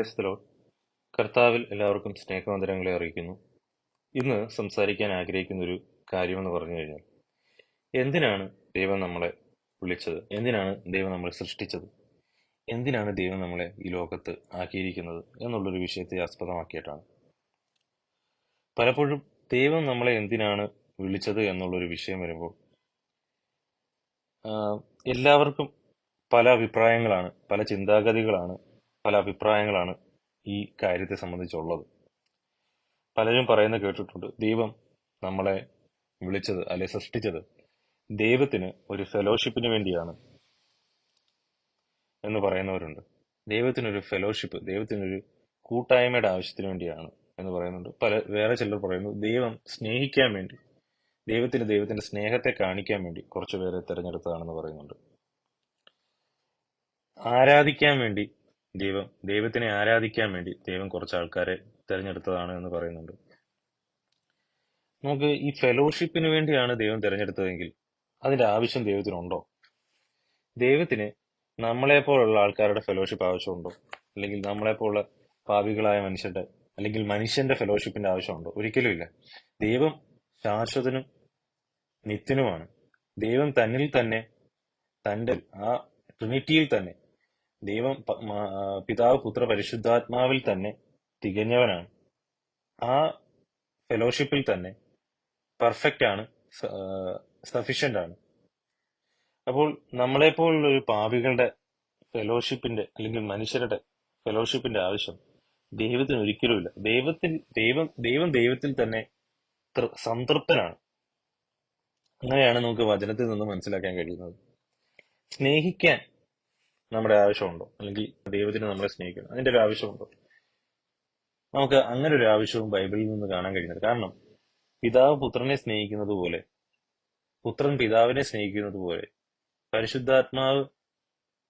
Praise the Lord. കർത്താവിൽ എല്ലാവർക്കും സ്നേഹവന്ദനങ്ങളെ അറിയിക്കുന്നു. ഇന്ന് സംസാരിക്കാൻ ആഗ്രഹിക്കുന്ന ഒരു കാര്യമെന്ന് പറഞ്ഞു കഴിഞ്ഞാൽ, എന്തിനാണ് ദൈവം നമ്മളെ വിളിച്ചത്? എന്തിനാണ് ദൈവം നമ്മളെ സൃഷ്ടിച്ചത്? എന്തിനാണ് ദൈവം നമ്മളെ ഈ ലോകത്ത് ആക്കിയിരിക്കുന്നത് എന്നുള്ളൊരു വിഷയത്തെ ആസ്പദമാക്കിയിട്ടാണ്. പലപ്പോഴും ദൈവം നമ്മളെ എന്തിനാണ് വിളിച്ചത് എന്നുള്ളൊരു വിഷയം വരുമ്പോൾ എല്ലാവർക്കും പല അഭിപ്രായങ്ങളാണ്, പല ചിന്താഗതികളാണ്, പല അഭിപ്രായങ്ങളാണ് ഈ കാര്യത്തെ സംബന്ധിച്ചുള്ളത്. പലരും പറയുന്നത് കേട്ടിട്ടുണ്ട്, ദൈവം നമ്മളെ വിളിച്ചത് അല്ലെ സൃഷ്ടിച്ചത് ദൈവത്തിന് ഒരു ഫെലോഷിപ്പിന് വേണ്ടിയാണ് എന്ന് പറയുന്നവരുണ്ട്. ദൈവത്തിനൊരു ഫെലോഷിപ്പ്, ദൈവത്തിനൊരു കൂട്ടായ്മയുടെ ആവശ്യത്തിന് വേണ്ടിയാണ് എന്ന് പറയുന്നുണ്ട്. വേറെ ചിലർ പറയുന്നു, ദൈവം സ്നേഹിക്കാൻ വേണ്ടി, ദൈവത്തിന്റെ സ്നേഹത്തെ കാണിക്കാൻ വേണ്ടി കുറച്ചു പേരെ തിരഞ്ഞെടുത്തതാണെന്ന് പറയുന്നുണ്ട്. ആരാധിക്കാൻ വേണ്ടി ദൈവത്തിനെ ആരാധിക്കാൻ വേണ്ടി ദൈവം കുറച്ച് ആൾക്കാരെ തിരഞ്ഞെടുത്തതാണ് എന്ന് പറയുന്നുണ്ട്. നമുക്ക് ഈ ഫെലോഷിപ്പിന് വേണ്ടിയാണ് ദൈവം തിരഞ്ഞെടുത്തതെങ്കിൽ അതിന്റെ ആവശ്യം ദൈവത്തിനുണ്ടോ? ദൈവത്തിന് നമ്മളെപ്പോലുള്ള ആൾക്കാരുടെ ഫെലോഷിപ്പ് ആവശ്യമുണ്ടോ? അല്ലെങ്കിൽ നമ്മളെപ്പോലുള്ള പാപികളായ അല്ലെങ്കിൽ മനുഷ്യന്റെ ഫെലോഷിപ്പിന്റെ ആവശ്യമുണ്ടോ? ഒരിക്കലുമില്ല. ദൈവം ശാശ്വതനും നിത്യനുമാണ്. ദൈവം തന്നിൽ തന്നെ, തന്റെ ആ ട്രിനിറ്റിയിൽ തന്നെ, ദൈവം പിതാവ്, പുത്ര, പരിശുദ്ധാത്മാവിൽ തന്നെ തികഞ്ഞവനാണ്. ആ ഫെലോഷിപ്പിൽ തന്നെ പെർഫെക്റ്റ് ആണ്, സഫിഷ്യന്റ് ആണ്. അപ്പോൾ നമ്മളെപ്പോലുള്ള ഒരു പാപികളുടെ ഫെലോഷിപ്പിന്റെ അല്ലെങ്കിൽ മനുഷ്യരുടെ ഫെലോഷിപ്പിന്റെ ആവശ്യം ദൈവത്തിന് ഒരിക്കലുമില്ല. ദൈവത്തിൽ തന്നെ സംതൃപ്തനാണ്. അങ്ങനെയാണ് നമുക്ക് വചനത്തിൽ നിന്ന് മനസ്സിലാക്കാൻ കഴിയുന്നത്. സ്നേഹിക്കാൻ നമ്മുടെ ആവശ്യമുണ്ടോ? അല്ലെങ്കിൽ ദൈവത്തിന് നമ്മളെ സ്നേഹിക്കണം, അതിന്റെ ഒരു ആവശ്യമുണ്ടോ? നമുക്ക് അങ്ങനെ ഒരു ആവശ്യവും ബൈബിളിൽ നിന്ന് കാണാൻ കഴിയുന്നത്. കാരണം പിതാവ് പുത്രനെ സ്നേഹിക്കുന്നത് പോലെ, പുത്രൻ പിതാവിനെ സ്നേഹിക്കുന്നത് പോലെ, പരിശുദ്ധാത്മാവ്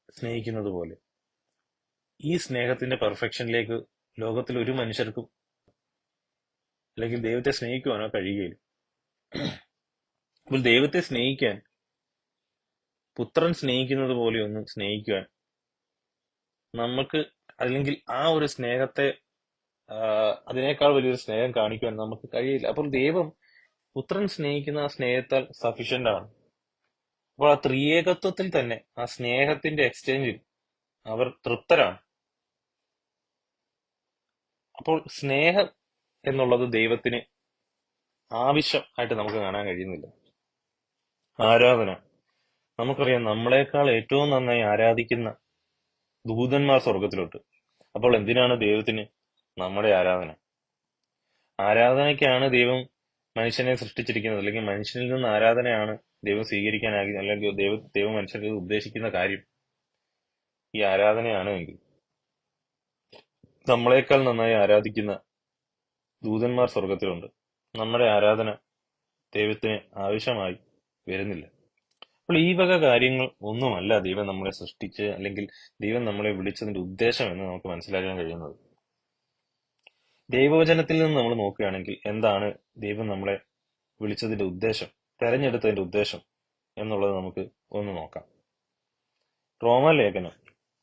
സ്നേഹിക്കുന്നത് പോലെ ഈ സ്നേഹത്തിന്റെ പെർഫെക്ഷനിലേക്ക് ലോകത്തിൽ ഒരു മനുഷ്യർക്കും അല്ലെങ്കിൽ ദൈവത്തെ സ്നേഹിക്കുവാനോ കഴിയുകയില്ല. അപ്പോൾ ദൈവത്തെ സ്നേഹിക്കാൻ, പുത്രൻ സ്നേഹിക്കുന്നത് പോലെ ഒന്നും സ്നേഹിക്കുവാൻ നമുക്ക്, അല്ലെങ്കിൽ ആ ഒരു സ്നേഹത്തെ അതിനേക്കാൾ വലിയൊരു സ്നേഹം കാണിക്കുവാൻ നമുക്ക് കഴിയില്ല. അപ്പോൾ ദൈവം പുത്രൻ സ്നേഹിക്കുന്ന ആ സ്നേഹത്താൽ സഫിഷ്യന്റ് ആണ്. അപ്പോൾ ആ ത്രിയേകത്വത്തിൽ തന്നെ, ആ സ്നേഹത്തിന്റെ എക്സ്ചേഞ്ചിൽ അവർ തൃപ്തരാണ്. അപ്പോൾ സ്നേഹം എന്നുള്ളത് ദൈവത്തിന് ആവശ്യമായിട്ട് നമുക്ക് കാണാൻ കഴിയുന്നില്ല. ആരാധന, നമുക്കറിയാം, നമ്മളെക്കാൾ ഏറ്റവും നന്നായി ആരാധിക്കുന്ന ദൂതന്മാർ സ്വർഗത്തിലുണ്ട്. അപ്പോൾ എന്തിനാണ് ദൈവത്തിന് നമ്മുടെ ആരാധന? ആരാധനയ്ക്കാണ് ദൈവം മനുഷ്യനെ സൃഷ്ടിച്ചിരിക്കുന്നത്, അല്ലെങ്കിൽ മനുഷ്യനിൽ നിന്ന് ആരാധനയാണ് ദൈവം സ്വീകരിക്കാനാകി, അല്ലെങ്കിൽ ദൈവം മനുഷ്യരിൽ ഉദ്ദേശിക്കുന്ന കാര്യം ഈ ആരാധനയാണ് എങ്കിൽ, നമ്മളെക്കാൾ നന്നായി ആരാധിക്കുന്ന ദൂതന്മാർ സ്വർഗത്തിലുണ്ട്. നമ്മുടെ ആരാധന ദൈവത്തിന് ആവശ്യമായി വരുന്നില്ല. അപ്പോൾ ഈ വക കാര്യങ്ങൾ ഒന്നുമല്ല ദൈവം നമ്മളെ സൃഷ്ടിച്ച് അല്ലെങ്കിൽ ദൈവം നമ്മളെ വിളിച്ചതിന്റെ ഉദ്ദേശം എന്ന് നമുക്ക് മനസ്സിലാക്കാൻ കഴിയുന്നത്. ദൈവവചനത്തിൽ നിന്ന് നമ്മൾ നോക്കുകയാണെങ്കിൽ എന്താണ് ദൈവം നമ്മളെ വിളിച്ചതിന്റെ ഉദ്ദേശം, തെരഞ്ഞെടുത്തതിന്റെ ഉദ്ദേശം എന്നുള്ളത് നമുക്ക് ഒന്ന് നോക്കാം. റോമാലേഖനം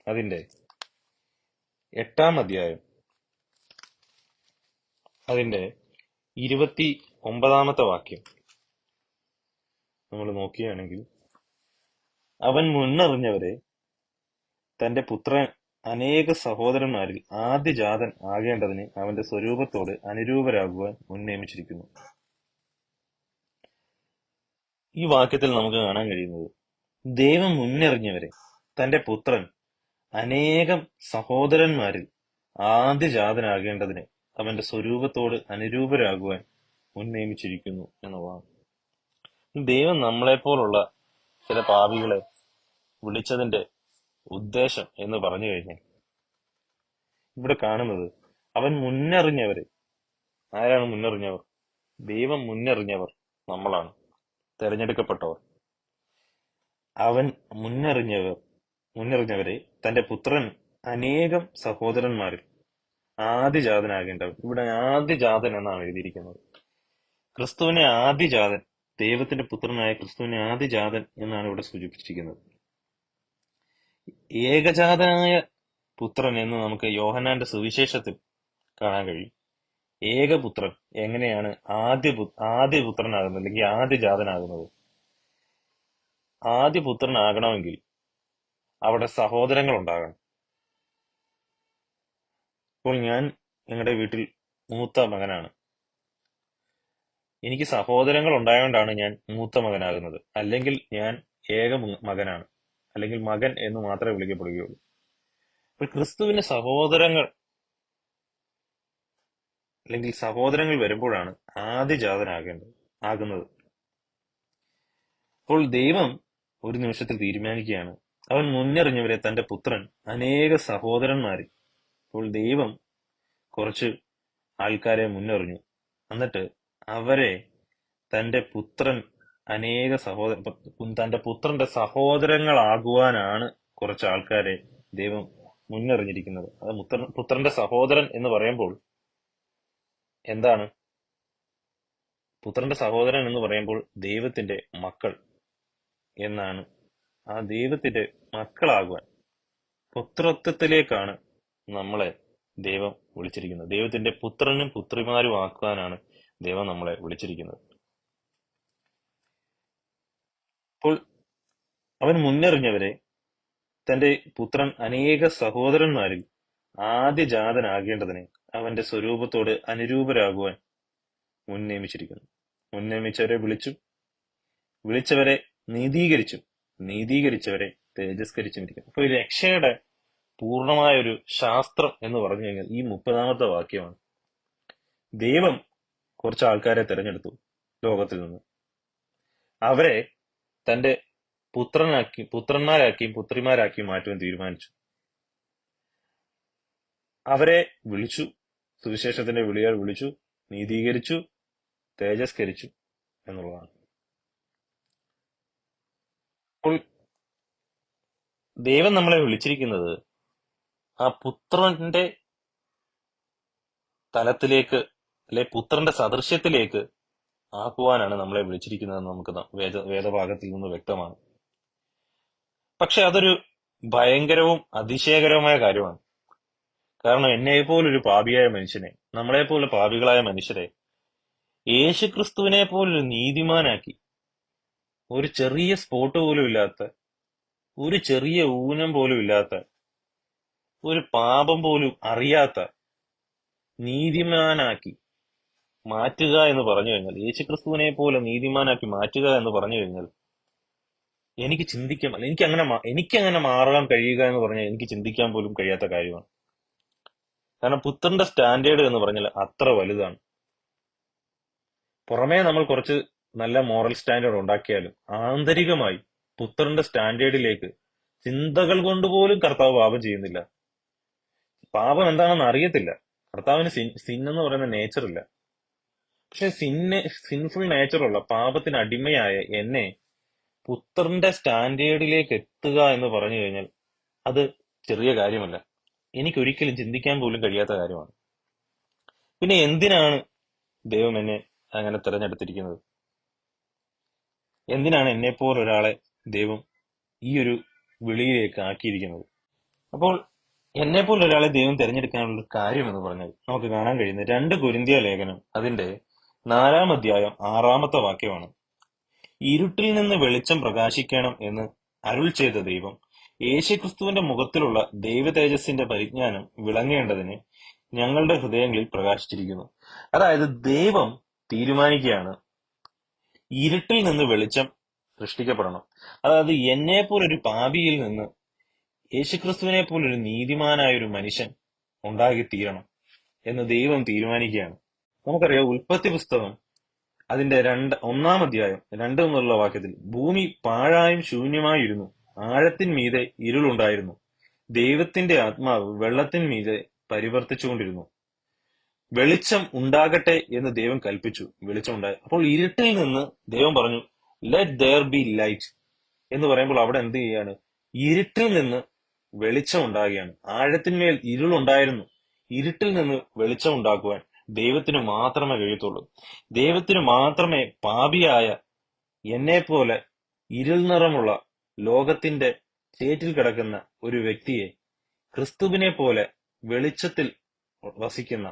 അതിന്റെ 8-ാം അധ്യായം അതിന്റെ 29-ാമത്തെ വാക്യം നമ്മൾ നോക്കുകയാണെങ്കിൽ, അവൻ മുന്നറിഞ്ഞവരെ തന്റെ പുത്രൻ അനേക സഹോദരന്മാരിൽ ആദ്യജാതൻ ആകേണ്ടതിന് അവന്റെ സ്വരൂപത്തോട് അനുരൂപരാകുവാൻ മുൻനിയമിച്ചിരിക്കുന്നു. ഈ വാക്യത്തിൽ നമുക്ക് കാണാൻ കഴിയുന്നത്, ദൈവം മുന്നറിഞ്ഞവരെ തന്റെ പുത്രൻ അനേകം സഹോദരന്മാരിൽ ആദ്യജാതനാകേണ്ടതിന് അവന്റെ സ്വരൂപത്തോട് അനുരൂപരാകുവാൻ മുൻനിയമിച്ചിരിക്കുന്നു എന്നുള്ളതാണ്. ദൈവം നമ്മളെപ്പോലുള്ള ചില പാപികളെ വിളിച്ചതിന്റെ ഉദ്ദേശം എന്ന് പറഞ്ഞു കഴിഞ്ഞാൽ, ഇവിടെ കാണുന്നത് അവൻ മുന്നറിഞ്ഞവരെ. ആരാണ് മുന്നറിഞ്ഞവർ? ദൈവം മുന്നറിഞ്ഞവർ നമ്മളാണ്, തെരഞ്ഞെടുക്കപ്പെട്ടവർ. അവൻ മുന്നറിഞ്ഞവരെ തന്റെ പുത്രൻ അനേകം സഹോദരന്മാരിൽ ആദ്യജാതനാകേണ്ടവൻ. ഇവിടെ ആദ്യജാതൻ എന്നാണ് എഴുതിയിരിക്കുന്നത്. ക്രിസ്തുവിനെ ആദ്യജാതൻ, ദൈവത്തിന്റെ പുത്രനായ ക്രിസ്തുവിനെ ആദ്യജാതൻ എന്നാണ് ഇവിടെ സൂചിപ്പിച്ചിരിക്കുന്നത്. ഏകജാതനായ പുത്രൻ എന്ന് നമുക്ക് യോഹന്നാന്റെ സുവിശേഷത്തിൽ കാണാൻ കഴിയും. ഏകപുത്രൻ എങ്ങനെയാണ് ആദ്യപുത്രനാകുന്നത്, അല്ലെങ്കിൽ ആദ്യജാതനാകുന്നത്? ആദ്യപുത്രനാകണമെങ്കിൽ അവിടെ സഹോദരങ്ങൾ ഉണ്ടാകണം. ഇപ്പോൾ ഞാൻ ഞങ്ങളുടെ വീട്ടിൽ മൂത്ത മകനാണ്. എനിക്ക് സഹോദരങ്ങൾ ഉണ്ടായതുകൊണ്ടാണ് ഞാൻ മൂത്ത മകനാകുന്നത്. അല്ലെങ്കിൽ ഞാൻ മകനാണ്, അല്ലെങ്കിൽ മകൻ എന്ന് മാത്രമേ വിളിക്കപ്പെടുകയുള്ളൂ. അപ്പോൾ ക്രിസ്തുവിന് സഹോദരങ്ങൾ വരുമ്പോഴാണ് ആകുന്നത്. അപ്പോൾ ദൈവം ഒരു നിമിഷത്തിൽ തീരുമാനിക്കുകയാണ്, അവൻ മുന്നറിഞ്ഞവരെ തന്റെ പുത്രൻ അനേക സഹോദരന്മാരിൽ. അപ്പോൾ ദൈവം കുറച്ച് ആൾക്കാരെ മുന്നറിഞ്ഞു, എന്നിട്ട് അവരെ തന്റെ പുത്രന്റെ സഹോദരങ്ങളാകുവാനാണ് കുറച്ച് ആൾക്കാരെ ദൈവം മുന്നറിഞ്ഞിരിക്കുന്നത്. അത് പുത്രന്റെ സഹോദരൻ എന്ന് പറയുമ്പോൾ എന്താണ്? പുത്രന്റെ സഹോദരൻ എന്ന് പറയുമ്പോൾ ദൈവത്തിന്റെ മക്കൾ എന്നാണ്. ആ ദൈവത്തിന്റെ മക്കളാകുവാൻ, പുത്രത്വത്തിലേക്കാണ് നമ്മളെ ദൈവം വിളിച്ചിരിക്കുന്നത്. ദൈവത്തിന്റെ പുത്രനും പുത്രിമാരും ആക്കുവാനാണ് ദൈവം നമ്മളെ വിളിച്ചിരിക്കുന്നത്. അപ്പോൾ അവൻ മുന്നറിഞ്ഞവരെ തന്റെ പുത്രൻ അനേക സഹോദരന്മാരിൽ ആദ്യജാതനാകേണ്ടതിന് അവന്റെ സ്വരൂപത്തോട് അനുരൂപരാകുവാൻ മുൻനിയമിച്ചിരിക്കുന്നു. മുൻനിയമിച്ചവരെ വിളിച്ചവരെ നീതീകരിച്ചവരെ തേജസ്കരിച്ചിരിക്കുന്നു. അപ്പൊ ഈ രക്ഷയുടെ പൂർണ്ണമായ ഒരു ശാസ്ത്രം എന്ന് പറഞ്ഞു കഴിഞ്ഞാൽ ഈ 30-ാമത്തെ വാക്യമാണ്. ദൈവം കുറച്ച് ആൾക്കാരെ തെരഞ്ഞെടുത്തു ലോകത്തിൽ നിന്ന്. അവരെ തന്റെ പുത്രന്മാരാക്കിയും പുത്രിമാരാക്കിയും മാറ്റുവാൻ തീരുമാനിച്ചു. അവരെ വിളിച്ചു, സുവിശേഷത്തിന്റെ വിളിയാൽ വിളിച്ചു, നീതീകരിച്ചു, തേജസ്കരിച്ചു എന്നുള്ളതാണ്. അപ്പോൾ ദൈവം നമ്മളെ വിളിച്ചിരിക്കുന്നത് ആ പുത്രന്റെ തലത്തിലേക്ക്, അല്ലെ പുത്രന്റെ സദൃശ്യത്തിലേക്ക് ആക്കുവാനാണ് നമ്മളെ വിളിച്ചിരിക്കുന്നത് നമുക്ക് വേദഭാഗത്തിൽ നിന്ന് വ്യക്തമാണ്. പക്ഷെ അതൊരു ഭയങ്കരവും അതിശയകരവുമായ കാര്യമാണ്. കാരണം എന്നെപ്പോലൊരു പാപിയായ മനുഷ്യനെ, നമ്മളെപ്പോലെ പാപികളായ മനുഷ്യരെ യേശുക്രിസ്തുവിനെ പോലൊരു നീതിമാനാക്കി, ഒരു ചെറിയ സ്പോട്ട് പോലും ഇല്ലാത്ത, ഒരു ചെറിയ ഊനം പോലും ഇല്ലാത്ത, ഒരു പാപം പോലും അറിയാത്ത നീതിമാനാക്കി മാറ്റുക എന്ന് പറഞ്ഞു കഴിഞ്ഞാൽ, യേശുക്രിസ്തുവിനെ പോലെ നീതിമാനാക്കി മാറ്റുക എന്ന് പറഞ്ഞു കഴിഞ്ഞാൽ എനിക്ക് ചിന്തിക്കാൻ, എനിക്കങ്ങനെ മാറാൻ കഴിയുക എന്ന് പറഞ്ഞാൽ എനിക്ക് ചിന്തിക്കാൻ പോലും കഴിയാത്ത കാര്യമാണ്. കാരണം പുത്രന്റെ സ്റ്റാൻഡേർഡ് എന്ന് പറഞ്ഞാൽ അത്ര വലുതാണ്. പുറമേ നമ്മൾ കുറച്ച് നല്ല മോറൽ സ്റ്റാൻഡേർഡ് ഉണ്ടാക്കിയാലും ആന്തരികമായി പുത്രന്റെ സ്റ്റാൻഡേർഡിലേക്ക് ചിന്തകൾ കൊണ്ടുപോലും കർത്താവ് പാപം ചെയ്യുന്നില്ല. പാപം എന്താണെന്ന് അറിയത്തില്ല. കർത്താവിന് സിൻ എന്ന് പറയുന്ന നേച്ചർ ഇല്ല. പക്ഷെ സിൻഫുൾ നേച്ചറുള്ള, പാപത്തിന് അടിമയായ എന്നെ പുത്രന്റെ സ്റ്റാൻഡേർഡിലേക്ക് എത്തുക എന്ന് പറഞ്ഞു കഴിഞ്ഞാൽ അത് ചെറിയ കാര്യമല്ല. എനിക്കൊരിക്കലും ചിന്തിക്കാൻ പോലും കഴിയാത്ത കാര്യമാണ്. പിന്നെ എന്തിനാണ് ദൈവം എന്നെ അങ്ങനെ തിരഞ്ഞെടുത്തിരിക്കുന്നത്? എന്തിനാണ് എന്നെപ്പോലൊരാളെ ദൈവം ഈ ഒരു വിളിയിലേക്ക് ആക്കിയിരിക്കുന്നത്? അപ്പോൾ എന്നെപ്പോലൊരാളെ ദൈവം തിരഞ്ഞെടുക്കാനുള്ള കാര്യം എന്ന് പറഞ്ഞാൽ നമുക്ക് കാണാൻ കഴിയുന്നത് 2 കൊരിന്ത്യ ലേഖനം അതിന്റെ 4-ാം അധ്യായം 6-ാമത്തെ വാക്യമാണ്. ഇരുട്ടിൽ നിന്ന് വെളിച്ചം പ്രകാശിക്കണം എന്ന് അരുൾ ചെയ്ത ദൈവം യേശുക്രിസ്തുവിന്റെ മുഖത്തിലുള്ള ദൈവ തേജസ്സിന്റെ പരിജ്ഞാനം വിളങ്ങേണ്ടതിന് ഞങ്ങളുടെ ഹൃദയങ്ങളിൽ പ്രകാശിച്ചിരിക്കുന്നു. അതായത് ദൈവം തീരുമാനിക്കുകയാണ് ഇരുട്ടിൽ നിന്ന് വെളിച്ചം സൃഷ്ടിക്കപ്പെടണം. അതായത് എന്നെപ്പോലൊരു പാപിയിൽ നിന്ന് യേശുക്രിസ്തുവിനെ പോലൊരു നീതിമാനായ ഒരു മനുഷ്യൻ ഉണ്ടാകിത്തീരണം എന്ന് ദൈവം തീരുമാനിക്കുകയാണ്. നമുക്കറിയാം, ഉൽപ്പത്തി പുസ്തകം അതിന്റെ 1-ാം അധ്യായം 2 എന്നുള്ള വാക്യത്തിൽ ഭൂമി പാഴായും ശൂന്യമായിരുന്നു, ആഴത്തിന്മീതെ ഇരുളുണ്ടായിരുന്നു, ദൈവത്തിന്റെ ആത്മാവ് വെള്ളത്തിന്മീതെ പരിവർത്തിച്ചുകൊണ്ടിരുന്നു, വെളിച്ചം ഉണ്ടാകട്ടെ എന്ന് ദൈവം കൽപ്പിച്ചു, വെളിച്ചം ഉണ്ടായി. അപ്പോൾ ഇരുട്ടിൽ നിന്ന് ദൈവം പറഞ്ഞു ലെറ്റ് ദെയർ ബി ലൈറ്റ് എന്ന് പറയുമ്പോൾ അവിടെ എന്ത് ചെയ്യാണ്? ഇരുട്ടിൽ നിന്ന് വെളിച്ചം ഉണ്ടാകുകയാണ്. ആഴത്തിന്മേൽ ഇരുളുണ്ടായിരുന്നു, ഇരുട്ടിൽ നിന്ന് വെളിച്ചം ഉണ്ടാക്കുവാൻ ദൈവത്തിന് മാത്രമേ കഴിയത്തുള്ളൂ. ദൈവത്തിന് മാത്രമേ പാപിയായ എന്നെപ്പോലെ ഇരുൾ നിറമുള്ള ലോകത്തിന്റെ ചേറ്റിൽ കിടക്കുന്ന ഒരു വ്യക്തിയെ ക്രിസ്തുവിനെ പോലെ വെളിച്ചത്തിൽ വസിക്കുന്ന,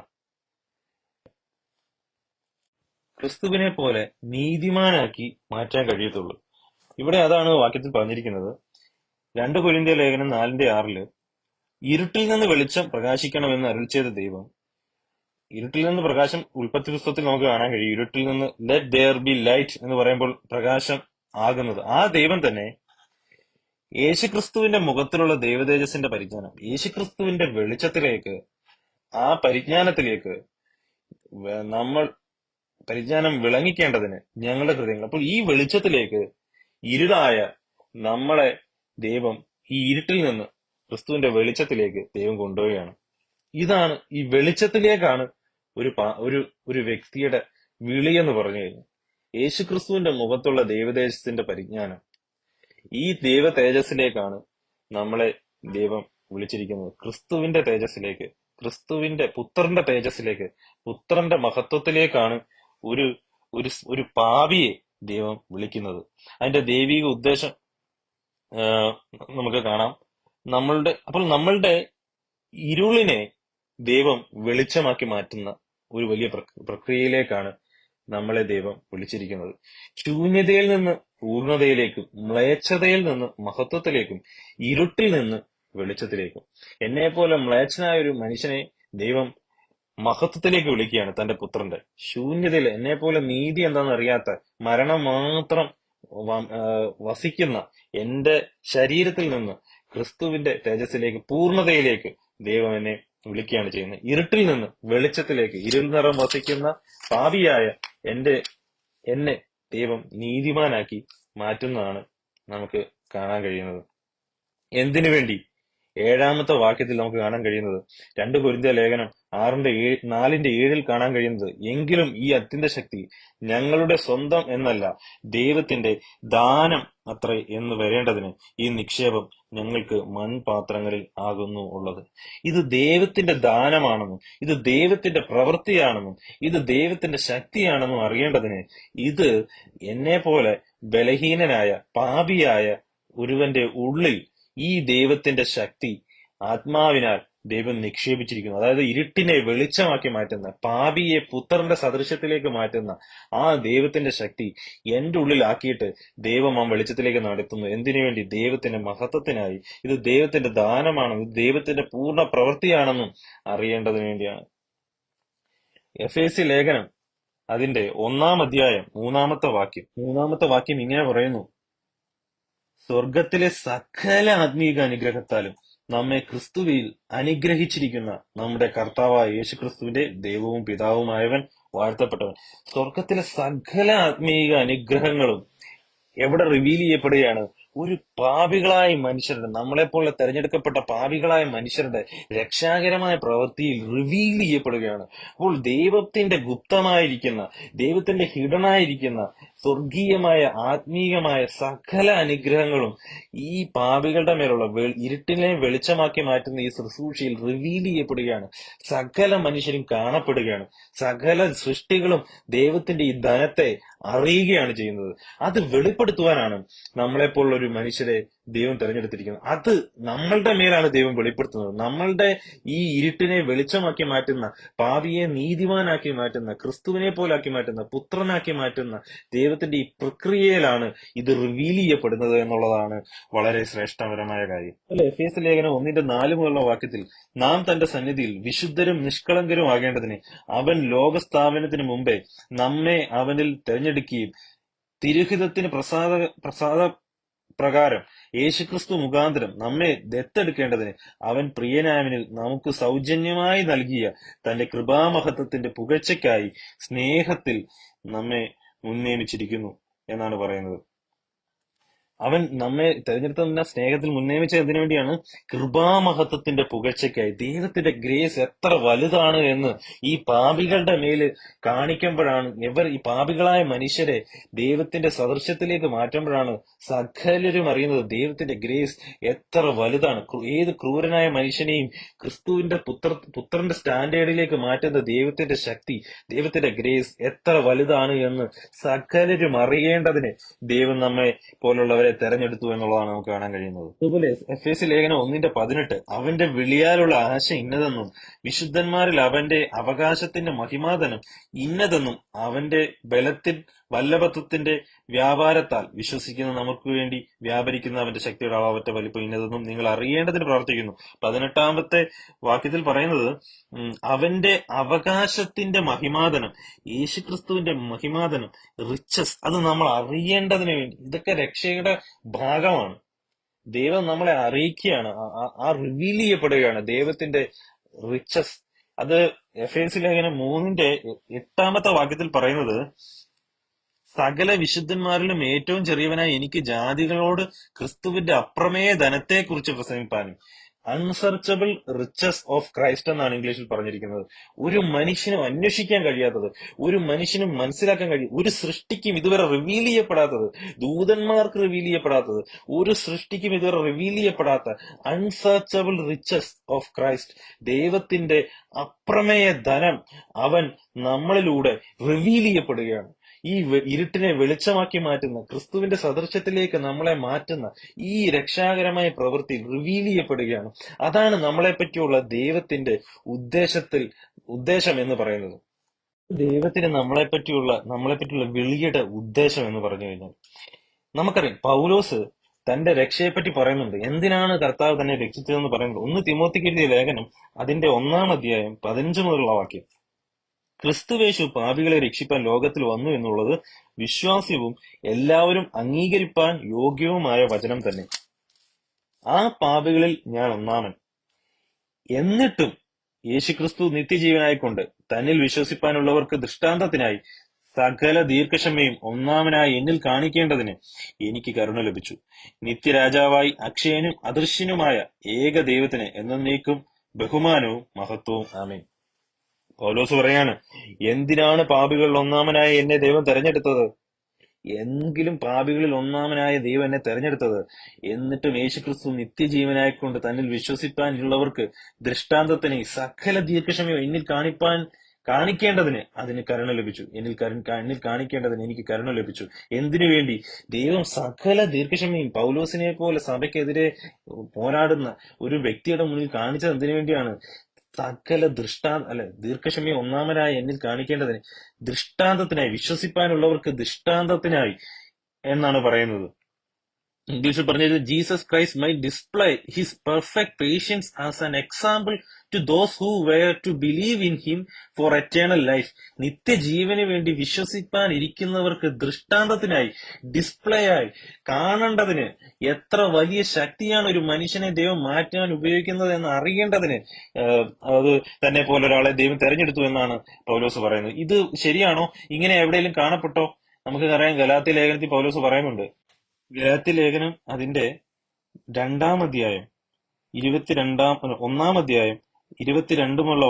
ക്രിസ്തുവിനെ പോലെ നീതിമാനാക്കി മാറ്റാൻ കഴിയത്തുള്ളൂ. ഇവിടെ അതാണ് വാക്യത്തിൽ പറഞ്ഞിരിക്കുന്നത്. 2 കൊരിന്ത്യർ ലേഖനം 4:6 ഇരുട്ടിൽ നിന്ന് വെളിച്ചം പ്രകാശിക്കണമെന്ന് അരുൾ ചെയ്ത ദൈവം, ഇരുട്ടിൽ നിന്ന് പ്രകാശം ഉൽപ്പത്തി പുസ്തകത്തിൽ നമുക്ക് കാണാൻ കഴിയും. ഇരുട്ടിൽ നിന്ന് ലെറ്റ് ദെയർ ബി ലൈറ്റ് എന്ന് പറയുമ്പോൾ പ്രകാശം ആകുന്നത് ആ ദൈവം തന്നെ യേശുക്രിസ്തുവിന്റെ മുഖത്തിലുള്ള ദൈവതേജസ്സിന്റെ പരിജ്ഞാനം, യേശുക്രിസ്തുവിന്റെ വെളിച്ചത്തിലേക്ക്, ആ പരിജ്ഞാനത്തിലേക്ക് നമ്മൾ പരിജ്ഞാനം വിളങ്ങിക്കേണ്ടതിന് ഞങ്ങളുടെ ഹൃദയങ്ങൾ, അപ്പോൾ ഈ വെളിച്ചത്തിലേക്ക് ഇരുളായ നമ്മളെ ദൈവം ഈ ഇരുട്ടിൽ നിന്ന് ക്രിസ്തുവിന്റെ വെളിച്ചത്തിലേക്ക് ദൈവം കൊണ്ടുപോവുകയാണ്. ഇതാണ്, ഈ വെളിച്ചത്തിലേക്കാണ് ഒരു വ്യക്തിയുടെ വിളി എന്ന് പറഞ്ഞു കഴിഞ്ഞു. യേശുക്രിസ്തുവിന്റെ മുഖത്തുള്ള ദൈവതേജസ്സിന്റെ പരിജ്ഞാനം, ഈ ദൈവ തേജസ്സിലേക്കാണ് നമ്മളെ ദൈവം വിളിച്ചിരിക്കുന്നത്. ക്രിസ്തുവിന്റെ തേജസ്സിലേക്ക്, ക്രിസ്തുവിന്റെ പുത്രന്റെ തേജസ്സിലേക്ക്, പുത്രന്റെ മഹത്വത്തിലേക്കാണ് ഒരു ഒരു ഒരു പാപിയെ ദൈവം വിളിക്കുന്നത്. അതിന്റെ ദൈവിക ഉദ്ദേശം നമുക്ക് കാണാം. നമ്മളുടെ ഇരുളിനെ ദൈവം വെളിച്ചമാക്കി മാറ്റുന്ന ഒരു വലിയ പ്രക്രിയയിലേക്കാണ് നമ്മളെ ദൈവം വിളിച്ചിരിക്കുന്നത്. ശൂന്യതയിൽ നിന്ന് പൂർണ്ണതയിലേക്കും, മ്ലേച്ഛതയിൽ നിന്ന് മഹത്വത്തിലേക്കും, ഇരുട്ടിൽ നിന്ന് വെളിച്ചത്തിലേക്കും. എന്നെ പോലെ മ്ലേച്ഛനായ ഒരു മനുഷ്യനെ ദൈവം മഹത്വത്തിലേക്ക് വിളിക്കുകയാണ്. തന്റെ പുത്രന്റെ ശൂന്യതയിൽ, എന്നെ പോലെ നീതി എന്താണെന്ന് അറിയാത്ത, മരണം മാത്രം വസിക്കുന്ന എന്റെ ശരീരത്തിൽ നിന്ന് ക്രിസ്തുവിന്റെ തേജസ്സിലേക്ക്, പൂർണ്ണതയിലേക്ക് ദൈവം എന്നെ വിളിക്കുകയാണ് ചെയ്യുന്നത്. ഇരുട്ടിൽ നിന്ന് വെളിച്ചത്തിലേക്ക്, ഇരുൾ നിറം വസിക്കുന്ന പാപിയായ എന്നെ ദൈവം നീതിമാനാക്കി മാറ്റുന്നതാണ് നമുക്ക് കാണാൻ കഴിയുന്നത്. എന്തിനു വേണ്ടി? 7-ാമത്തെ വാക്യത്തിൽ നമുക്ക് കാണാൻ കഴിയുന്നത്, 2 കൊരിന്ത്യർ ലേഖനം 4:7 കാണാൻ കഴിയുന്നത്, എങ്കിലും ഈ അത്യന്ത ശക്തി ഞങ്ങളുടെ സ്വന്തം എന്നല്ല, ദൈവത്തിന്റെ ദാനം അത്രേ എന്ന് വരേണ്ടതിന് ഈ നിക്ഷേപം ഞങ്ങൾക്ക് മൺപാത്രങ്ങളിൽ ആകുന്നു ഉള്ളത്. ഇത് ദൈവത്തിന്റെ ദാനമാണെന്നും, ഇത് ദൈവത്തിന്റെ പ്രവൃത്തിയാണെന്നും, ഇത് ദൈവത്തിന്റെ ശക്തിയാണെന്നും അറിയേണ്ടതിന് ഇത് എന്നെ പോലെ ബലഹീനനായ പാപിയായ ഒരുവന്റെ ഉള്ളിൽ ഈ ദൈവത്തിന്റെ ശക്തി ആത്മാവിനാൽ ദൈവം നിക്ഷേപിച്ചിരിക്കുന്നു. അതായത് ഇരുട്ടിനെ വെളിച്ചമാക്കി മാറ്റുന്ന, പാപിയെ പുത്രന്റെ സദൃശ്യത്തിലേക്ക് മാറ്റുന്ന ആ ദൈവത്തിന്റെ ശക്തി എന്റെ ഉള്ളിലാക്കിയിട്ട് ദൈവം ആ വെളിച്ചത്തിലേക്ക് നടത്തുന്നു. എന്തിനു വേണ്ടി? ദൈവത്തിന്റെ മഹത്വത്തിനായി. ഇത് ദൈവത്തിന്റെ ദാനമാണെന്നും, ഇത് ദൈവത്തിന്റെ പൂർണ്ണ പ്രവൃത്തിയാണെന്നും അറിയേണ്ടതിനു വേണ്ടിയാണ്. എഫേസ്യ ലേഖനം അതിന്റെ 1-ാം അധ്യായം 3-ാമത്തെ വാക്യം ഇങ്ങനെ പറയുന്നു, സ്വർഗത്തിലെ സകല ആത്മീക അനുഗ്രഹത്താലും നമ്മെ ക്രിസ്തുവിൽ അനുഗ്രഹിച്ചിരിക്കുന്ന നമ്മുടെ കർത്താവായ യേശു ക്രിസ്തുവിന്റെ ദൈവവും പിതാവുമായവൻ വാഴ്ത്തപ്പെട്ടവൻ. സ്വർഗത്തിലെ സകല ആത്മീക അനുഗ്രഹങ്ങളും എവിടെ റിവീൽ ചെയ്യപ്പെടുകയാണ്? ഒരു പാപികളായ മനുഷ്യരുടെ, നമ്മളെപ്പോലെ തെരഞ്ഞെടുക്കപ്പെട്ട പാപികളായ മനുഷ്യരുടെ രക്ഷാകരമായ പ്രവൃത്തിയിൽ റിവീൽ ചെയ്യപ്പെടുകയാണ്. അപ്പോൾ ദൈവത്തിന്റെ ഗുപ്തമായിരിക്കുന്ന, ദൈവത്തിന്റെ ഹിഡനായിരിക്കുന്ന സ്വർഗീയമായ ആത്മീയമായ സകല അനുഗ്രഹങ്ങളും ഈ പാപികളുടെ മേലുള്ള ഇരുട്ടിനെ വെളിച്ചമാക്കി മാറ്റുന്ന ഈ ശുശ്രൂഷയിൽ റിവീൽ ചെയ്യപ്പെടുകയാണ്. സകല മനുഷ്യരും കാണപ്പെടുകയാണ്. സകല സൃഷ്ടികളും ദൈവത്തിന്റെ ഈ ധനത്തെ അറിയുകയാണ് ചെയ്യുന്നത്. അത് വെളിപ്പെടുത്തുവാനാണ് നമ്മളെപ്പോലുള്ള ഒരു മനുഷ്യരെ ദൈവം തെരഞ്ഞെടുത്തിരിക്കുന്നത്. അത് നമ്മളുടെ മേലാണ് ദൈവം വെളിപ്പെടുത്തുന്നത്. നമ്മളുടെ ഈ ഇരുട്ടിനെ വെളിച്ചമാക്കി മാറ്റുന്ന, പാപിയെ നീതിമാനാക്കി മാറ്റുന്ന, ക്രിസ്തുവിനെ പോലാക്കി മാറ്റുന്ന, പുത്രനാക്കി മാറ്റുന്ന ദൈവത്തിന്റെ ഈ പ്രക്രിയയിലാണ് ഇത് റിവീൽ ചെയ്യപ്പെടുന്നത് എന്നുള്ളതാണ് വളരെ ശ്രേഷ്ഠപരമായ കാര്യം. അല്ലെ, എഫേസ്യ ലേഖനം 1:4 മുതലുള്ള വാക്യത്തിൽ, നാം തന്റെ സന്നിധിയിൽ വിശുദ്ധരും നിഷ്കളങ്കരും ആകേണ്ടതിന് അവൻ ലോകസ്ഥാപനത്തിന് മുമ്പേ നമ്മെ അവനിൽ തെരഞ്ഞെടുക്കുകയും തിരുഹിതത്തിന് പ്രസാദ പ്രകാരം യേശുക്രിസ്തു മുഖാന്തരം നമ്മെ ദത്തെടുക്കേണ്ടതിന് അവൻ പ്രിയനായവനിൽ നമുക്ക് സൗജന്യമായി നൽകിയ തന്റെ കൃപാമഹത്വത്തിന്റെ പുകഴ്ചയ്ക്കായി സ്നേഹത്തിൽ നമ്മെ മുൻനിയമിച്ചിരിക്കുന്നു എന്നാണ് പറയുന്നത്. അവൻ നമ്മെ തെരഞ്ഞെടുത്ത സ്നേഹത്തിൽ മുൻനിയമിച്ച എന്തിനു വേണ്ടിയാണ്? കൃപാമഹത്വത്തിന്റെ പുകഴ്ചയ്ക്കായി. ദൈവത്തിന്റെ ഗ്രേസ് എത്ര വലുതാണ് എന്ന് ഈ പാപികളുടെ മേല് കാണിക്കുമ്പോഴാണ്, ഈ പാപികളായ മനുഷ്യരെ ദൈവത്തിന്റെ സദൃശ്യത്തിലേക്ക് മാറ്റുമ്പോഴാണ് സകലരും അറിയുന്നത് ദൈവത്തിന്റെ ഗ്രേസ് എത്ര വലുതാണ്. ഏത് ക്രൂരനായ മനുഷ്യനെയും ക്രിസ്തുവിന്റെ പുത്രന്റെ സ്റ്റാൻഡേർഡിലേക്ക് മാറ്റുന്ന ദൈവത്തിന്റെ ശക്തി, ദൈവത്തിന്റെ ഗ്രേസ് എത്ര വലുതാണ് എന്ന് സകലരും അറിയേണ്ടതിന് ദൈവം നമ്മെ പോലുള്ളവരെ തെരഞ്ഞെടുത്തു എന്നുള്ളതാണ് നമുക്ക് കാണാൻ കഴിയുന്നത്. അതുപോലെ എഫേസ്യ ലേഖനം 1:18 അവന്റെ വിളിയാലുള്ള ആശ ഇന്നതെന്നും വിശുദ്ധന്മാരിൽ അവന്റെ അവകാശത്തിന്റെ മഹിമാതനം ഇന്നതെന്നും അവന്റെ ബലത്തിൽ വല്ലഭത്വത്തിന്റെ വ്യാപാരത്താൽ വിശ്വസിക്കുന്ന നമുക്ക് വേണ്ടി വ്യാപരിക്കുന്ന അവന്റെ ശക്തിയുടെ അളവറ്റ വലിപ്പം ഇന്നതെന്നും നിങ്ങൾ അറിയേണ്ടതിന് പ്രാർത്ഥിക്കുന്നു. 18 വാക്യത്തിൽ പറയുന്നത് അവന്റെ അവകാശത്തിന്റെ മഹിമാതനം, യേശുക്രിസ്തുവിന്റെ മഹിമാതനം, റിച്ചസ്, അത് നമ്മൾ അറിയേണ്ടതിന് വേണ്ടി. ഇതൊക്കെ രക്ഷയുടെ ഭാഗമാണ്. ദൈവം നമ്മളെ അറിയിക്കുകയാണ്, ആ റിവീൽ ചെയ്യപ്പെടുകയാണ് ദൈവത്തിന്റെ റിച്ചസ്. അത് എഫേസ്യ ലേഖനം 3:8 വാക്യത്തിൽ പറയുന്നത് സകല വിശുദ്ധന്മാരിലും ഏറ്റവും ചെറിയവനായി എനിക്ക് ജാതികളോട് ക്രിസ്തുവിന്റെ അപ്രമേയ ധനത്തെക്കുറിച്ച് പ്രസംഗിപ്പാനും. അൺസർച്ചബിൾ റിച്ചസ് ഓഫ് ക്രൈസ്റ്റ് എന്നാണ് ഇംഗ്ലീഷിൽ പറഞ്ഞിരിക്കുന്നത്. ഒരു മനുഷ്യനും അന്വേഷിക്കാൻ കഴിയാത്തത്, ഒരു മനുഷ്യനും മനസ്സിലാക്കാൻ കഴിയും, ഒരു സൃഷ്ടിക്കും ഇതുവരെ റിവീൽ ചെയ്യപ്പെടാത്തത്, ദൂതന്മാർക്ക് റിവീൽ ചെയ്യപ്പെടാത്തത്, ഒരു സൃഷ്ടിക്കും ഇതുവരെ റിവീൽ ചെയ്യപ്പെടാത്ത അൺസർച്ചബിൾ റിച്ചസ് ഓഫ് ക്രൈസ്റ്റ്, ദൈവത്തിന്റെ അപ്രമേയ ധനം അവൻ നമ്മളിലൂടെ റിവീൽ ചെയ്യപ്പെടുകയാണ്. ഈ ഇരുട്ടിനെ വെളിച്ചമാക്കി മാറ്റുന്ന, ക്രിസ്തുവിന്റെ സദൃശ്യത്തിലേക്ക് നമ്മളെ മാറ്റുന്ന ഈ രക്ഷാകരമായ പ്രവൃത്തി റിവീൽ ചെയ്യപ്പെടുകയാണ്. അതാണ് നമ്മളെ പറ്റിയുള്ള ദൈവത്തിന്റെ ഉദ്ദേശം എന്ന് പറയുന്നത്. ദൈവത്തിന് നമ്മളെ പറ്റിയുള്ള വിളിയുടെ ഉദ്ദേശം എന്ന് പറഞ്ഞു കഴിഞ്ഞാൽ, നമുക്കറിയാം പൗലോസ് തന്റെ രക്ഷയെപ്പറ്റി പറയുന്നുണ്ട്. എന്തിനാണ് കർത്താവ് തന്നെ രക്ഷിച്ചതെന്ന് പറയുന്നത് 1 തിമോത്തിക്ക് എഴുതിയ ലേഖനം അതിന്റെ 1-ാം 15 മുതലുള്ള വാക്യം. ക്രിസ്തുവേശു പാപികളെ രക്ഷിപ്പാൻ ലോകത്തിൽ വന്നു എന്നുള്ളത് വിശ്വാസ്യവും എല്ലാവരും അംഗീകരിപ്പാൻ യോഗ്യവുമായ വചനം തന്നെ. ആ പാപികളിൽ ഞാൻ ഒന്നാമൻ. എന്നിട്ടും യേശുക്രിസ്തു നിത്യജീവനായിക്കൊണ്ട് തന്നിൽ വിശ്വസിപ്പാനുള്ളവർക്ക് ദൃഷ്ടാന്തത്തിനായി സകല ദീർഘക്ഷമയും ഒന്നാമനായി എന്നിൽ കാണിക്കേണ്ടതിന് എനിക്ക് കരുണ ലഭിച്ചു. നിത്യരാജാവായി അക്ഷയനും അദൃശ്യനുമായ ഏക ദൈവത്തിന് എന്നേക്കും ബഹുമാനവും മഹത്വവും. ആമേൻ. പൗലോസ് പറയാണ്, എന്തിനാണ് പാപികളിൽ ഒന്നാമനായ എന്നെ ദൈവം തെരഞ്ഞെടുത്തത്? പാപികളിൽ ഒന്നാമനായ ദൈവം എന്നെ തെരഞ്ഞെടുത്തത്. എന്നിട്ടും യേശുക്രിസ്തു നിത്യജീവനായിക്കൊണ്ട് തന്നിൽ വിശ്വസിപ്പാനുള്ളവർക്ക് ദൃഷ്ടാന്തത്തിന് സകല ദീർഘക്ഷമയോ എന്നിൽ കാണിക്കേണ്ടതിന് അതിന് കരുണ ലഭിച്ചു. എന്നിൽ കാണിക്കേണ്ടതിന് എനിക്ക് കരുണ ലഭിച്ചു. എന്തിനു വേണ്ടി? ദൈവം സകല ദീർഘക്ഷമയും പൗലോസിനെ പോലെ സഭയ്ക്കെതിരെ പോരാടുന്ന ഒരു വ്യക്തിയുടെ മുന്നിൽ കാണിച്ചത് എന്തിനു വേണ്ടിയാണ്? സകല ദീർഘക്ഷമയെ ഒന്നാമനായി എന്നിൽ കാണിക്കേണ്ടതിന്, ദൃഷ്ടാന്തത്തിനായി, വിശ്വസിപ്പാനുള്ളവർക്ക് ദൃഷ്ടാന്തത്തിനായി എന്നാണ് പറയുന്നത്. ഇംഗ്ലീഷിൽ പറഞ്ഞത് Jesus Christ might display his perfect patience as an example to those who were to believe in him for eternal life. നിത്യജീവന് വേണ്ടി വിശ്വസിപ്പാൻ ഇരിക്കുന്നവർക്ക് ദൃഷ്ടാന്തത്തിനായി, ഡിസ്പ്ലേ ആയി, കാണേണ്ടതിന്. എത്ര വലിയ ശക്തിയാണ് ഒരു മനുഷ്യനെ ദൈവം മാറ്റാൻ ഉപയോഗിക്കുന്നത് എന്ന് അറിയേണ്ടതിന് അത് തന്നെ പോലെ ഒരാളെ ദൈവം തെരഞ്ഞെടുത്തു എന്നാണ് പൗലോസ് പറയുന്നത്. ഇത് ശരിയാണോ? ഇങ്ങനെ എവിടെയെങ്കിലും കാണപ്പെട്ടോ? നമുക്കറിയാം ഗലാത്യ ലേഖനത്തിൽ പൗലോസ് പറയുന്നുണ്ട്. ഗലാത്യ ലേഖനം അതിന്റെ 1-ാം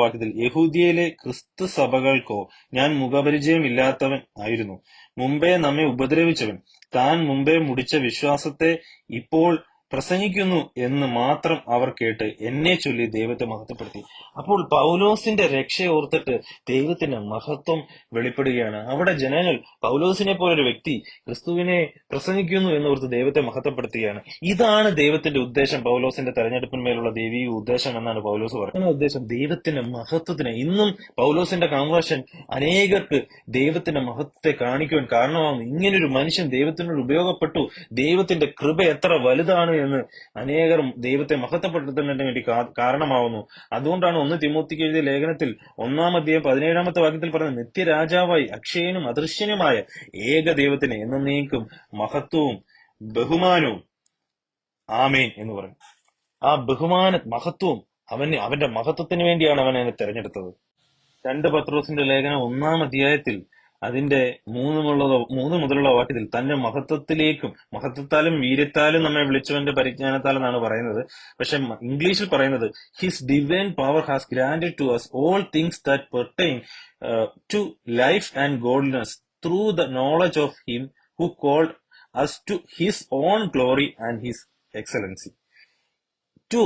വാക്യത്തിൽ, യഹൂദിയയിലെ ക്രിസ്തു സഭകൾക്കോ ഞാൻ മുഖപരിചയം ഇല്ലാത്തവൻ ആയിരുന്നു, മുമ്പേ നമ്മെ ഉപദ്രവിച്ചവൻ, താൻ മുമ്പേ മുടിച്ച വിശ്വാസത്തെ ഇപ്പോൾ പ്രസംഗിക്കുന്നു എന്ന് മാത്രം അവർ കേട്ട് എന്നെ ചൊല്ലി ദൈവത്തെ മഹത്വപ്പെടുത്തി. അപ്പോൾ പൗലോസിന്റെ രക്ഷയോർത്തിട്ട് ദൈവത്തിന്റെ മഹത്വം വെളിപ്പെടുകയാണ്. അവിടെ ജനങ്ങൾ പൗലോസിനെ പോലൊരു വ്യക്തി ക്രിസ്തുവിനെ പ്രസംഗിക്കുന്നു എന്നോർത്ത് ദൈവത്തെ മഹത്വപ്പെടുത്തുകയാണ്. ഇതാണ് ദൈവത്തിന്റെ ഉദ്ദേശം, പൗലോസിന്റെ തെരഞ്ഞെടുപ്പിന്മേലുള്ള ദൈവീക ഉദ്ദേശം എന്നാണ് പൗലോസ് പറയുന്നത്. ഉദ്ദേശം ദൈവത്തിന്റെ മഹത്വത്തിന്. ഇന്നും പൗലോസിന്റെ കൺവേർഷൻ അനേകർക്ക് ദൈവത്തിന്റെ മഹത്വത്തെ കാണിക്കുവാൻ കാരണമാകുന്നു. ഇങ്ങനൊരു മനുഷ്യൻ ദൈവത്തിനോട് ഉപയോഗപ്പെട്ടു, ദൈവത്തിന്റെ കൃപ എത്ര വലുതാണ് എന്ന് അനേകർ ദൈവത്തെ മഹത്വപ്പെടുത്തുന്നതിന് വേണ്ടി കാരണമാവുന്നു. അതുകൊണ്ടാണ് 1 തിമോത്തിക്ക് എഴുതിയ ലേഖനത്തിൽ 1-ാം 17 വാക്യത്തിൽ പറയുന്നത്, നിത്യരാജാവായി അക്ഷയനും അദൃശ്യനുമായ ഏക ദൈവത്തിന് എന്നേക്കും മഹത്വവും ബഹുമാനവും. ആമേൻ എന്ന് പറയും. ആ മഹത്വവും അവന്റെ മഹത്വത്തിന് വേണ്ടിയാണ് അവൻ എന്നെ തെരഞ്ഞെടുത്തത്. 2 പത്രോസിന്റെ ലേഖനം 1-ാം അധ്യായത്തിൽ അതിന്റെ 3 മുതലുള്ള വാക്യത്തിൽ തന്റെ മഹത്വത്താലും വീര്യത്താലും നമ്മെ വിളിച്ചവന്റെ പരിജ്ഞാനത്താലും എന്നാണ് പറയുന്നത്. പക്ഷെ ഇംഗ്ലീഷിൽ പറയുന്നത് his divine power has granted to us all things that pertain to life and godliness through the knowledge of him who called us to his own glory and his excellency. To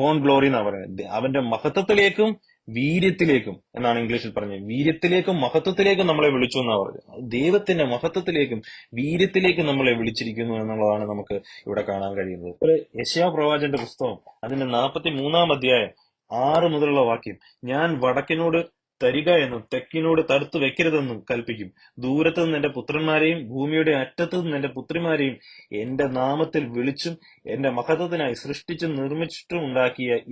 own glory എന്നാ പറയുന്നത്. അവന്റെ മഹത്വത്തിലേക്കും വീര്യത്തിലേക്കും എന്നാണ് ഇംഗ്ലീഷിൽ പറഞ്ഞത്. വീര്യത്തിലേക്കും മഹത്വത്തിലേക്കും നമ്മളെ വിളിച്ചു എന്നാണ് പറഞ്ഞത്. ദൈവത്തിന്റെ മഹത്വത്തിലേക്കും വീര്യത്തിലേക്കും നമ്മളെ വിളിച്ചിരിക്കുന്നു എന്നുള്ളതാണ് നമുക്ക് ഇവിടെ കാണാൻ കഴിയുന്നത്. ഒരു യെശയ്യാ പ്രവാചകന്റെ പുസ്തകം അതിന്റെ 43-ാം അധ്യായം 6 മുതലുള്ള വാക്യം, ഞാൻ വടക്കിനോട് തരിക എന്നും തെക്കിനോട് തടുത്തു വെക്കരുതെന്നും കൽപ്പിക്കും. ദൂരത്തു നിന്ന് എന്റെ പുത്രന്മാരെയും ഭൂമിയുടെ അറ്റത്തു നിന്ന് എന്റെ പുത്രിമാരെയും എന്റെ നാമത്തിൽ വിളിച്ചും എന്റെ മഹത്വത്തിനായി സൃഷ്ടിച്ചും നിർമ്മിച്ചിട്ടും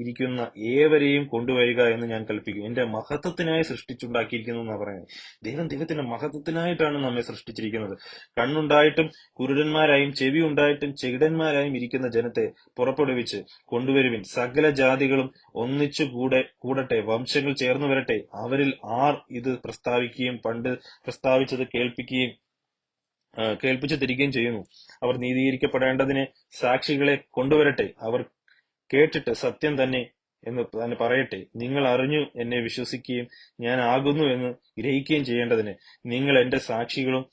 ഇരിക്കുന്ന ഏവരെയും കൊണ്ടുവരിക എന്ന് ഞാൻ കൽപ്പിക്കും. എന്റെ മഹത്വത്തിനായി സൃഷ്ടിച്ചുണ്ടാക്കിയിരിക്കുന്നു എന്നാണ് പറയുന്നത്. ദൈവത്തിന്റെ മഹത്വത്തിനായിട്ടാണ് നമ്മെ സൃഷ്ടിച്ചിരിക്കുന്നത്. കണ്ണുണ്ടായിട്ടും കുരുടന്മാരായും ചെവി ഉണ്ടായിട്ടും ചെകിടന്മാരായും ഇരിക്കുന്ന ജനത്തെ പുറപ്പെടുവിച്ച് കൊണ്ടുവരുവിൻ. സകല ജാതികളും ഒന്നിച്ചു കൂടട്ടെ, വംശങ്ങൾ ചേർന്നു വരട്ടെ. അവരിൽ ആർ ഇത് പ്രസ്താവിക്കുകയും പണ്ട് പ്രസ്താവിച്ചത് കേൾപ്പിച്ചു തരികയും ചെയ്യുന്നു. അവർ നീതീകരിക്കപ്പെടേണ്ടതിന് സാക്ഷികളെ കൊണ്ടുവരട്ടെ. അവർ കേട്ടിട്ട് സത്യം തന്നെ എന്ന് തന്നെ പറയട്ടെ. നിങ്ങൾ അറിഞ്ഞു എന്നെ വിശ്വസിക്കുകയും ഞാൻ ആകുന്നു എന്ന് ഗ്രഹിക്കുകയും ചെയ്യേണ്ടതിന് നിങ്ങൾ എന്റെ സാക്ഷികളും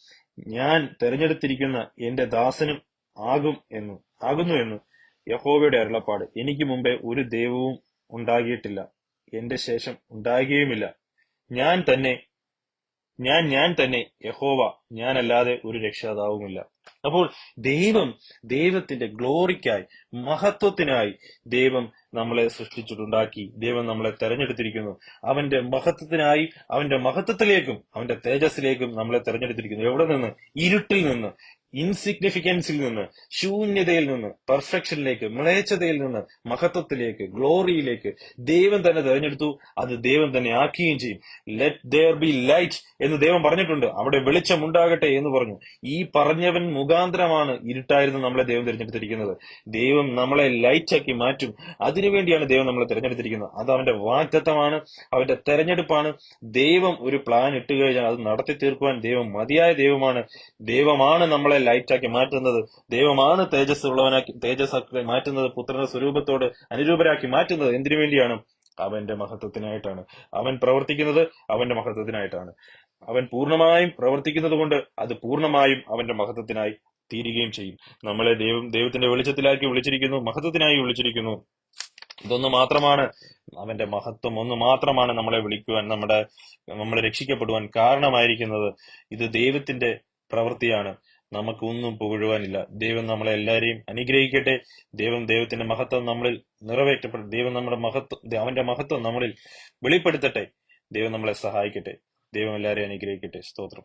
ഞാൻ തെരഞ്ഞെടുത്തിരിക്കുന്ന എന്റെ ദാസനും ആകുന്നു എന്ന് യഹോവയുടെ അരുളപ്പാട്. എനിക്ക് മുമ്പേ ഒരു ദൈവവും ഉണ്ടാകിയിട്ടില്ല, എന്റെ ശേഷം ഉണ്ടാകുകയുമില്ല. ഞാൻ തന്നെ യഹോവ, ഞാനല്ലാതെ ഒരു രക്ഷാതാവുമില്ല. അപ്പോൾ ദൈവത്തിന്റെ ഗ്ലോറിക്കായി, മഹത്വത്തിനായി ദൈവം നമ്മളെ സൃഷ്ടിച്ചിട്ടുണ്ടാക്കി. ദൈവം നമ്മളെ തെരഞ്ഞെടുത്തിരിക്കുന്നു. അവന്റെ മഹത്വത്തിനായി, അവന്റെ മഹത്വത്തിലേക്കും അവന്റെ തേജസ്സിലേക്കും നമ്മളെ തെരഞ്ഞെടുത്തിരിക്കുന്നു. എവിടെ നിന്ന്? ഇരുട്ടിൽ നിന്ന്, ഇൻസിഗ്നിഫിക്കൻസിൽ നിന്ന്, ശൂന്യതയിൽ നിന്ന് പെർഫെക്ഷനിലേക്ക്, മ്ലേച്ഛതയിൽ നിന്ന് മഹത്വത്തിലേക്ക്, ഗ്ലോറിയിലേക്ക് ദൈവം തന്നെ തെരഞ്ഞെടുത്തു. അത് ദൈവം തന്നെ ആക്കുകയും ചെയ്യും. ലെറ്റ് ദെയർ ബി ലൈറ്റ് എന്ന് ദൈവം പറഞ്ഞിട്ടുണ്ട്. അവിടെ വെളിച്ചം ഉണ്ടാകട്ടെ എന്ന് പറഞ്ഞു. ഈ പറഞ്ഞവൻ മുഖാന്തരമാണ് ഇരുട്ടായിരുന്നു നമ്മളെ ദൈവം തിരഞ്ഞെടുത്തിരിക്കുന്നത്. ദൈവം നമ്മളെ ലൈറ്റാക്കി മാറ്റും. അതിനുവേണ്ടിയാണ് ദൈവം നമ്മളെ തിരഞ്ഞെടുത്തിരിക്കുന്നത്. അത് അവന്റെ വാഗ്ദത്തമാണ്, അവന്റെ തെരഞ്ഞെടുപ്പാണ്. ദൈവം ഒരു പ്ലാൻ ഇട്ട് കഴിഞ്ഞാൽ അത് നടത്തി തീർക്കുവാൻ ദൈവം മതിയായ ദൈവമാണ് നമ്മളെ ലൈറ്റാക്കി മാറ്റുന്നത്. ദൈവമാണ് തേജസ്സാക്കി മാറ്റുന്നത്. പുത്രന്റെ സ്വരൂപത്തോട് അനുരൂപരാക്കി മാറ്റുന്നത് എന്തിനു വേണ്ടിയാണ്? അവന്റെ മഹത്വത്തിനായിട്ടാണ്. അവൻ പ്രവർത്തിക്കുന്നത് അവന്റെ മഹത്വത്തിനായിട്ടാണ്. അവൻ പൂർണ്ണമായും പ്രവർത്തിക്കുന്നത് കൊണ്ട് അത് പൂർണ്ണമായും അവന്റെ മഹത്വത്തിനായി തീരുകയും ചെയ്യും. നമ്മളെ ദൈവത്തിന്റെ വെളിച്ചത്തിലാക്കി വിളിച്ചിരിക്കുന്നു, മഹത്വത്തിനായി വിളിച്ചിരിക്കുന്നു. ഇതൊന്നു മാത്രമാണ്, അവന്റെ മഹത്വം ഒന്ന് മാത്രമാണ് നമ്മളെ വിളിക്കുവാൻ, നമ്മളെ രക്ഷിക്കപ്പെടുവാൻ കാരണമായിരിക്കുന്നത്. ഇത് ദൈവത്തിന്റെ പ്രവൃത്തിയാണ്. നമുക്കൊന്നും പുകഴുവാനില്ല. ദൈവം നമ്മളെ എല്ലാവരെയും അനുഗ്രഹിക്കട്ടെ. ദൈവത്തിന്റെ മഹത്വം നമ്മളിൽ നിറവേറ്റപ്പെടട്ടെ. അവന്റെ മഹത്വം നമ്മളിൽ വെളിപ്പെടുത്തട്ടെ. ദൈവം നമ്മളെ സഹായിക്കട്ടെ. ദൈവം എല്ലാവരെയും അനുഗ്രഹിക്കട്ടെ. സ്തോത്രം.